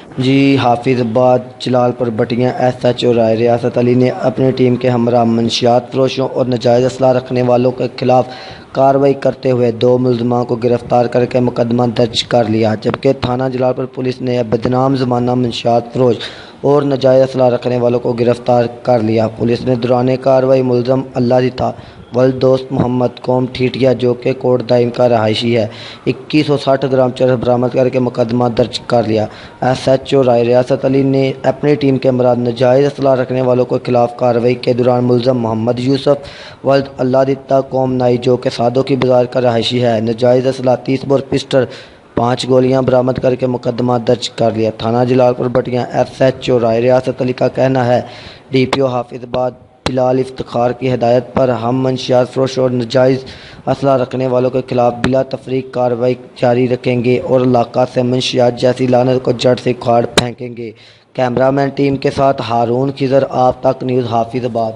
جی حافظ آباد جلال پور بٹیاں ایس ایچ او رائے ریاست علی نے اپنی ٹیم کے ہمراہ منشیات فروشوں اور ناجائز اسلحہ رکھنے والوں کے خلاف کارروائی کرتے ہوئے 2 ملزمان کو گرفتار کر کے مقدمہ درج کر لیا، جبکہ تھانہ جلال پور پولیس نے بدنام زمانہ منشیات فروش اور ناجائز اسلحہ رکھنے والوں کو گرفتار کر لیا۔ پولیس نے دوران کارروائی ملزم اللہ دتا ولد دوست محمد قوم ٹھیٹیا جو کہ کوٹ دائم کا رہائشی ہے 2160 گرام چرس برآمد کر کے مقدمہ درج کر لیا۔ ایس ایچ او رائے ریاست علی نے اپنی ٹیم کے ہمراہ ناجائز اسلحہ رکھنے والوں کے خلاف کارروائی کے دوران ملزم محمد یوسف ولد اللہ دتا قوم نائی جو کہ سادوں کی بازار کا رہائشی ہے ناجائز اسلحہ 30 بور پسٹل 5 گولیاں برآمد کر کے مقدمہ درج کر لیا۔ تھانہ جلال پور بٹیاں ایس ایچ او رائے ریاست علی کا کہنا ہے ڈی پی او حافظ آباد بلال افتخار کی ہدایت پر ہم منشیات فروش اور ناجائز اسلحہ رکھنے والوں کے خلاف بلا تفریق کارروائی جاری رکھیں گے اور علاقہ سے منشیات جیسی لعنت کو جڑ سے اکھاڑ پھینکیں گے۔ کیمرہ مین ٹیم کے ساتھ ہارون خضر، آپ تک نیوز، حافظ آباد۔